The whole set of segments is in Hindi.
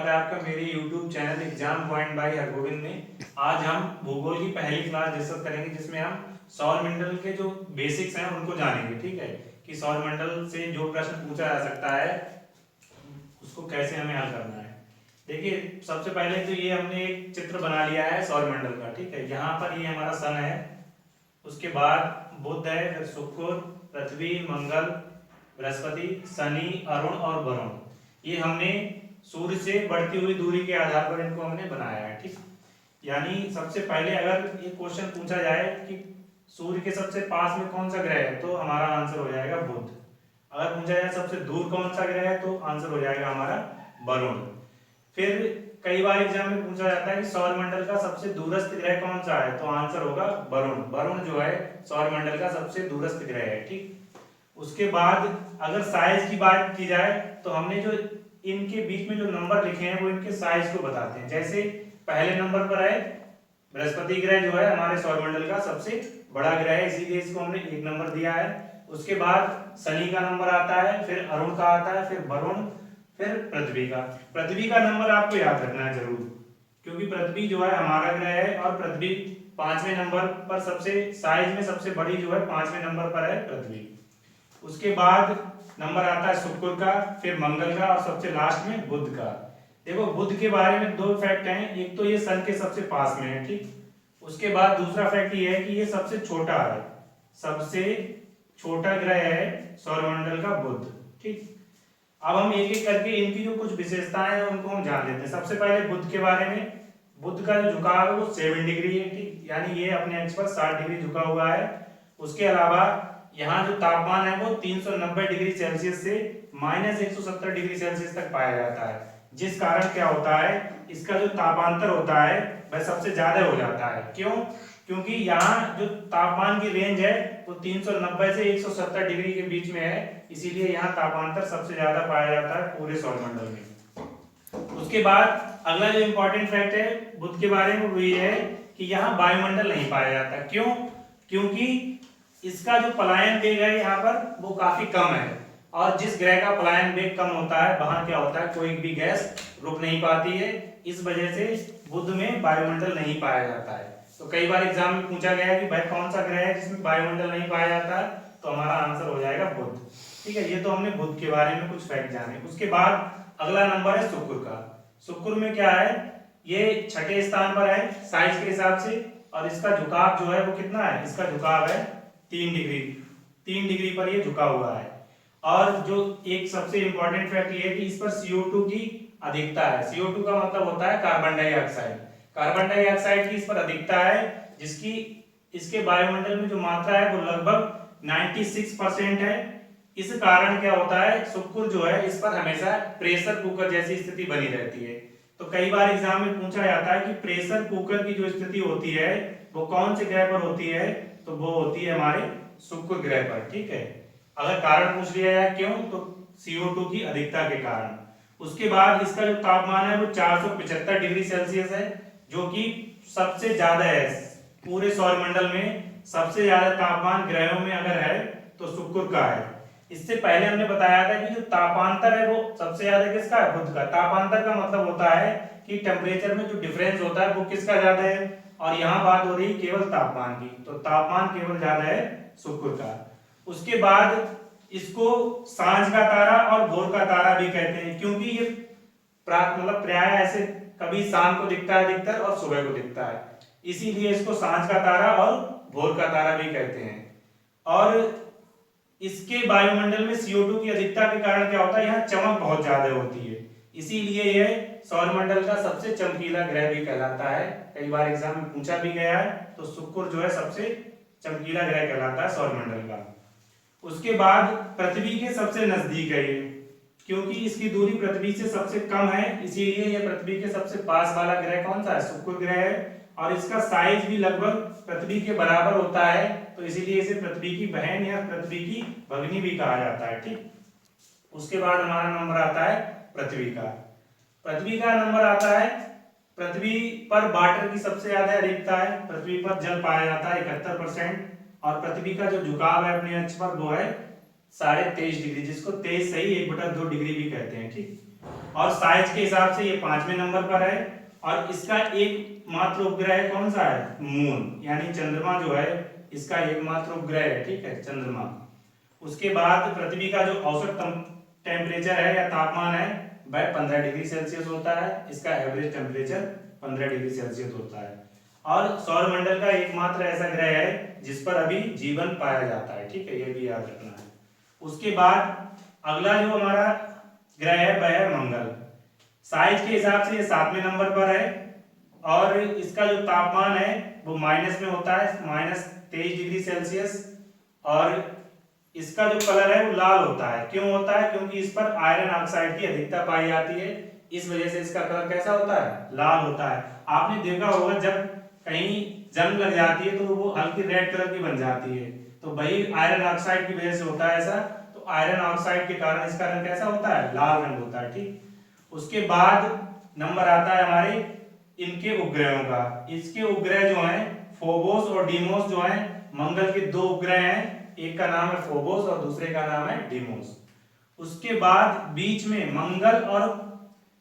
आपका मेरे YouTube channel exam point by Hargovind में आज हम भूगोल की पहली क्लास डिस्कस करेंगे जिसमें हम सौरमंडल के जो बेसिक्स हैं उनको जानेंगे। ठीक है कि सौरमंडल से जो प्रश्न पूछा जा सकता है उसको कैसे हमें हल करना है। देखिए सबसे पहले तो ये हमने एक चित्र बना लिया है सौरमंडल का। ठीक है, यहाँ पर ये हमारा सन है, उसके बाद बुध है, फिर शुक्र, पृथ्वी, मंगल, बृहस्पति, शनि, अरुण और वरुण। ये हमने सूर्य से बढ़ती हुई दूरी के आधार पर इनको हमने बनाया है। ठीक, यानी सबसे पहले अगर ये क्वेश्चन पूछा जाए कि सूर्य के सबसे पास में कौन सा ग्रह है तो हमारा आंसर हो जाएगा बुध। अगर पूछा जाए सबसे दूर कौन सा ग्रह है तो आंसर हो जाएगा हमारा वरुण। फिर कई बार एग्जाम में पूछा जाता है कि सौरमंडल का सबसे दूरस्थ ग्रह कौन सा है तो आंसर होगा वरुण। वरुण जो है सौरमंडल का सबसे दूरस्थ ग्रह है। ठीक, उसके बाद अगर साइज की बात की जाए तो हमने जो इनके बीच में जो नंबर लिखे हैं वो इनके साइज को बताते हैं। जैसे पहले नंबर पर है बृहस्पति ग्रह जो है हमारे सौरमंडल का सबसे बड़ा ग्रह है, इसीलिए इसको हमने 1 नंबर दिया है। उसके बाद शनि का नंबर आता है, फिर अरुण का आता है, फिर वरुण, फिर पृथ्वी का। पृथ्वी का नंबर आपको याद रखना है जरूर, क्योंकि पृथ्वी जो है हमारा ग्रह है और पृथ्वी 5वें नंबर पर सबसे साइज में सबसे बड़ी जो है 5वें नंबर पर है पृथ्वी। उसके बाद नंबर आता है शुक्र का, फिर मंगल का और सबसे लास्ट में बुध का। देखो बुध के बारे में 2 फैक्ट हैं, एक तो ये सन के सबसे पास में है। ठीक, उसके बाद दूसरा फैक्ट ये है कि ये सबसे छोटा है, सबसे छोटा ग्रह है सौरमंडल का बुध। ठीक, अब हम एक एक करके इनकी जो कुछ विशेषताएं हैं उनको हम जान लेते हैं। सबसे पहले बुध के बारे में, बुध का जो झुकाव है वो 7 डिग्री है। ठीक, यानी ये अपने अक्ष पर 60 डिग्री झुका हुआ है। उसके अलावा यहाँ जो तापमान है वो 390 डिग्री सेल्सियस से -170 डिग्री सेल्सियस तक पाया जाता है, जिस कारण क्या होता है इसका जो तापांतर होता है वह सबसे ज्यादा हो जाता है। क्यों? क्योंकि यहाँ जो तापमान की रेंज है वो 390 से 170 डिग्री के बीच में है, इसीलिए यहाँ तापांतर सबसे ज्यादा पाया जाता है पूरे सौरमंडल में। उसके बाद अगला जो इंपॉर्टेंट फैक्ट है बुध के बारे में वो ये है कि यहाँ वायुमंडल नहीं पाया जाता। क्यों? क्योंकि इसका जो पलायन वेग है यहाँ पर वो काफी कम है, और जिस ग्रह का पलायन वेग कम होता है वहां क्या होता है कोई भी गैस रुक नहीं पाती है, इस वजह से बुध में वायुमंडल नहीं पाया जाता है। तो कई बार एग्जाम में पूछा गया है कि भाई कौन सा ग्रह है जिसमें वायुमंडल नहीं पाया जाता है, तो हमारा आंसर हो जाएगा बुध। ठीक है, ये तो हमने बुध के बारे में कुछ फैक्ट जाने। उसके बाद अगला नंबर है शुक्र का। शुक्र में क्या है, ये छठे स्थान पर है साइज के हिसाब से, और इसका झुकाव जो है वो कितना है, इसका झुकाव है 3 डिग्री। 3 डिग्री पर ये झुका हुआ है। और जो एक सबसे इंपॉर्टेंट फैक्ट ये है कि इस पर CO2 की अधिकता है। CO2 का मतलब होता है कार्बन डाइऑक्साइड। कार्बन डाइऑक्साइड की इस पर अधिकता है, जिसकी इसके वायुमंडल में जो मात्रा है वो लगभग 96% है। इस कारण क्या होता है शुक्र जो है इस पर हमेशा प्रेशर कुकर जैसी स्थिति बनी रहती है। तो कई बार एग्जाम में पूछा जाता है कि प्रेशर कुकर की जो स्थिति होती है वो कौन से ग्रह पर होती है, तो वो होती है हमारे शुक्र ग्रह पर। ठीक है, अगर कारण पूछ लिया जाए क्यों, तो CO2 की अधिकता के कारण। उसके बाद इसका जो तापमान है वो 475 डिग्री सेल्सियस है, जो कि सबसे ज्यादा है पूरे सौरमंडल में। सबसे ज्यादा तापमान ग्रहों में अगर है तो शुक्र का है। इससे पहले हमने बताया था कि जो तापांतर है वो सबसे ज्यादा किसका है, बुध का। तापांतर का मतलब होता है कि टेम्परेचर में जो डिफरेंस होता है वो किसका ज्यादा है, और यहाँ बात हो रही केवल तापमान की, तो तापमान केवल ज्यादा है शुक्र का। उसके बाद इसको सांझ का तारा और भोर का तारा भी कहते हैं, क्योंकि ये मतलब प्राय ऐसे कभी शाम को दिखता है अधिकतर और सुबह को दिखता है, इसीलिए इसको सांझ का तारा और भोर का तारा भी कहते हैं। और इसके वायुमंडल में CO2 की अधिकता के कारण क्या होता है यहाँ चमक बहुत ज्यादा होती है, इसीलिए यह सौरमंडल का सबसे चमकीला ग्रह भी कहलाता है। कई बार एग्जाम में पूछा भी गया है, तो शुक्र जो है सबसे चमकीला ग्रह कहलाता है सौरमंडल का। उसके बाद पृथ्वी के सबसे नजदीक है ये, क्योंकि इसकी दूरी पृथ्वी से सबसे कम है, इसीलिए यह पृथ्वी के सबसे पास वाला ग्रह कौन सा है, शुक्र ग्रह है। और इसका साइज भी लगभग पृथ्वी के बराबर होता है, तो इसीलिए इसे पृथ्वी की बहन या पृथ्वी की भगिनी भी कहा जाता है। ठीक, उसके बाद हमारा नंबर आता है पृथ्वी का। पृथ्वी का नंबर आता है, पृथ्वी पर वाटर की सबसे ज्यादा अधिकता है, पृथ्वी पर जल पाया जाता है 71%। और पृथ्वी का जो झुकाव है अपने अक्ष पर वो है 23.5 डिग्री, जिसको 23 सही 1/2 डिग्री भी कहते हैं। ठीक, और साइज के हिसाब से ये 5वें नंबर पर है। और इसका एकमात्र उपग्रह कौन सा है? मून, यानी चंद्रमा जो है इसका एकमात्र उपग्रह है, ठीक है, चंद्रमा। उसके बाद पृथ्वी का जो औसत टेम्परेचर है या तापमान है वह 15 डिग्री सेल्सियस होता है। इसका एवरेज टेम्परेचर 15 डिग्री सेल्सियस होता है। और सौरमंडल का एकमात्र ऐसा ग्रह है जिस पर अभी जीवन पाया जाता है, ठीक है, ये भी याद रखना है। उसके बाद अगला जो हमारा ग्रह है वह है मंगल। साइज के हिसाब से ये 7वें नंबर पर है और इसका जो तापमान है वो माइनस में होता है, -23 डिग्री सेल्सियस। और इसका जो कलर है वो लाल होता है। क्यों होता है? क्योंकि इस पर आयरन ऑक्साइड की अधिकता पाई जाती है, इस वजह से इसका कलर कैसा होता है? लाल होता है। आपने देखा होगा जब कहीं जंग लग जाती है तो वो हल्की रेड कलर की बन जाती है, तो वही आयरन ऑक्साइड की वजह से होता है ऐसा। तो आयरन ऑक्साइड के कारण इसका रंग कैसा होता है? लाल रंग होता है, ठीक। उसके बाद नंबर आता है हमारे इनके उपग्रहों का। इसके उपग्रह जो हैं फोबोस और डीमोस जो हैं, मंगल के दो उपग्रह हैं, एक का नाम है फोबोस और दूसरे का नाम है डीमोस। उसके बाद बीच में मंगल और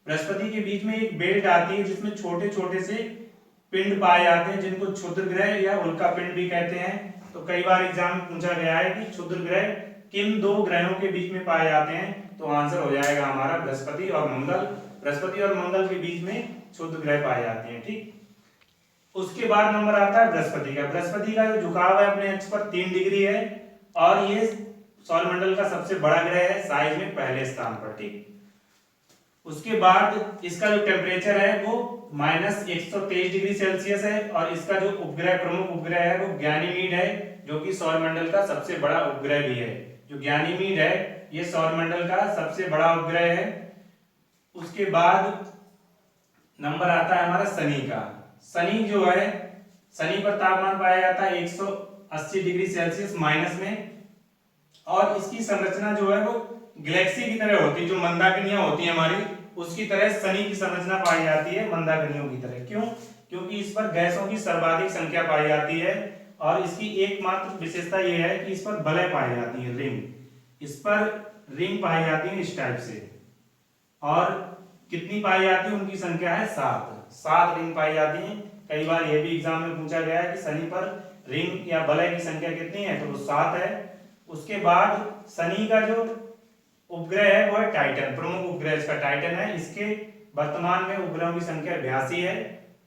बृहस्पति के बीच में एक बेल्ट आती है जिसमें छोटे छोटे से पिंड पाए जाते हैं जिनको क्षुद्र ग्रह या उल्का पिंड भी कहते हैं। तो कई बार एग्जाम में पूछा गया है कि क्षुद्र ग्रह किन दो ग्रहों के बीच में पाए जाते हैं, तो आंसर हो जाएगा हमारा बृहस्पति और मंगल। बृहस्पति और मंगल के बीच में क्षुद्र ग्रह पाए जाते हैं, ठीक। उसके बाद नंबर आता है बृहस्पति का। बृहस्पति का जो झुकाव है अपने अक्ष पर 3 डिग्री है और ये सौरमंडल का सबसे बड़ा ग्रह है, साइज में पहले स्थान पर, ठीक। उसके बाद इसका जो टेम्परेचर है वो -123 डिग्री सेल्सियस है और इसका जो उपग्रह, प्रमुख उपग्रह है वो गैनीमीड है, जो कि सौरमंडल का सबसे बड़ा उपग्रह भी है। जो गैनीमीड है ये सौरमंडल का सबसे बड़ा उपग्रह है। उसके बाद नंबर आता है हमारा शनि का। शनि जो है, शनि पर तापमान पाया जाता है 180 डिग्री सेल्सियस माइनस में। और इसकी संरचना जो है वो गैलेक्सी की तरह होती है, जो मंदाकिनियां होती है हमारी उसकी तरह शनि की संरचना पाई जाती है, मंदाकिनियों की तरह। क्यों? क्योंकि इस पर गैसों की सर्वाधिक संख्या पाई जाती है और इसकी एकमात्र विशेषता यह है कि इस पर बलय पाई जाती है, रिंग। इस पर रिंग पाई जाती है इस टाइप से। और कितनी पाई जाती है? उनकी संख्या है 7 रिंग पाई जाती है। कई बार यह भी एग्जाम में पूछा गया है कि शनि पर रिंग या बलय की संख्या कितनी है, तो वो 7 है। उसके बाद शनि का जो उपग्रह है वो है टाइटन, प्रमुख उपग्रह इसका टाइटन है। इसके वर्तमान में उपग्रहों की संख्या 82 है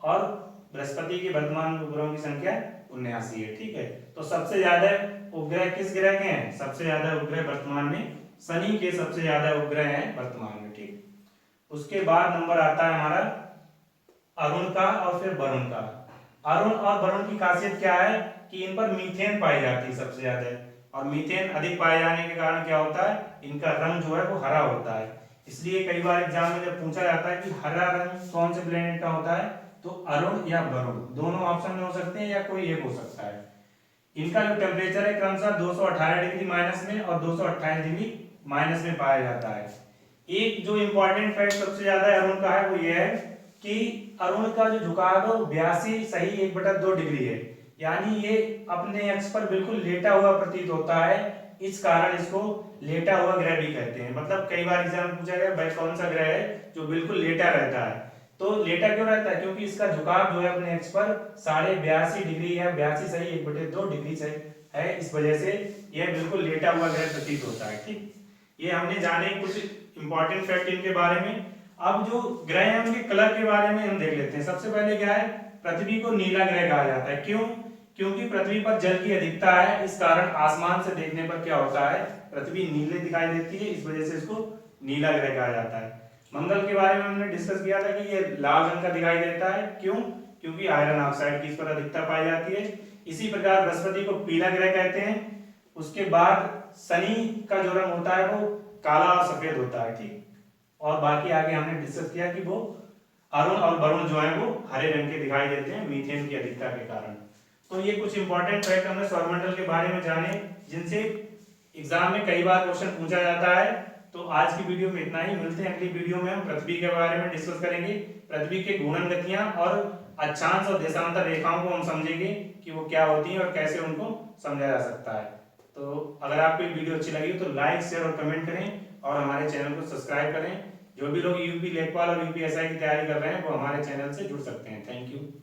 और बृहस्पति के वर्तमान में उपग्रहों की संख्या 79 है, ठीक है। तो सबसे ज्यादा उपग्रह किस ग्रह के हैं? सबसे ज्यादा उपग्रह वर्तमान में शनि के सबसे ज्यादा उपग्रह हैं वर्तमान में, ठीक। उसके बाद नंबर आता है हमारा अरुण का और फिर वरुण का। अरुण और वरुण की खासियत क्या है कि इन पर मीथेन पाई जाती है सबसे ज्यादा, और मीथेन अधिक पाए जाने के कारण क्या होता है, इनका रंग जो है वो हरा होता है। इसलिए कई बार एग्जाम में जब पूछा जाता है कि हरा रंग कौन से प्लेनेट का होता है, तो अरुण या वरुण दोनों ऑप्शन में हो सकते हैं या कोई एक हो सकता है। इनका जो टेम्परेचर है क्रमशः 218 डिग्री माइनस में और 228 डिग्री माइनस में पाया जाता है। एक जो इंपॉर्टेंट फैक्ट सबसे ज्यादा अरुण का है वो ये है कि अरुण का जो झुकाव है वो 82 सही 1/2 डिग्री है, यानी ये अपने अक्ष पर बिल्कुल लेटा हुआ प्रतीत होता है। इस कारण इसको लेटा हुआ ग्रह भी कहते हैं। मतलब कई बार एग्जाम में पूछा गया भाई कौन सा ग्रह है जो बिल्कुल लेटा रहता है, तो लेटा क्यों रहता है? क्योंकि इसका झुकाव जो है अपने अक्ष पर 82.5 डिग्री या 82 सही 1/2 डिग्री सही है, इस वजह से यह बिल्कुल लेटा हुआ ग्रह प्रतीत होता है, ठीक। ये हमने जाने कुछ इंपॉर्टेंट फैक्ट इनके बारे में। अब जो ग्रह हैं उनके कलर के बारे में हम देख लेते हैं। सबसे पहले क्या है, पृथ्वी को नीला ग्रह कहा जाता है। क्यों? क्योंकि पृथ्वी पर जल की अधिकता है, इस कारण आसमान से देखने पर क्या होता है, पृथ्वी नीले दिखाई देती है, इस वजह से इसको नीला ग्रह कहा जाता है। मंगल के बारे में हमने डिस्कस किया था कि ये लाल रंग का दिखाई देता है। क्यों? क्योंकि आयरन ऑक्साइड की इस पर अधिकता पाई जाती है। इसी प्रकार बृहस्पति को पीला ग्रह कहते हैं। उसके बाद शनि का जो रंग होता है वो काला और सफेद होता है, ठीक। और बाकी आगे हमने डिस्कस किया कि वो अरुण और वरुण जो है वो हरे रंग के दिखाई देते हैं मीथेन की अधिकता के कारण। तो ये कुछ इंपॉर्टेंट फैक्ट हमने सौरमंडल के बारे में जाने जिनसे एग्जाम में कई बार क्वेश्चन पूछा जाता है। तो आज की वीडियो में इतना ही, मिलते हैं अगली वीडियो में। हम पृथ्वी के बारे में डिस्कस करेंगे, पृथ्वी के घूर्णन गतियां और अक्षांश और देशांतर रेखाओं को हम समझेंगे कि वो क्या होती हैं और कैसे उनको समझा जा सकता है। तो अगर आपको वीडियो अच्छी लगी तो लाइक शेयर और कमेंट करें और हमारे चैनल को सब्सक्राइब करें। जो भी लोग यूपी लेखपाल और यूपीएसआई की तैयारी कर रहे हैं वो हमारे चैनल से जुड़ सकते हैं। Thank you.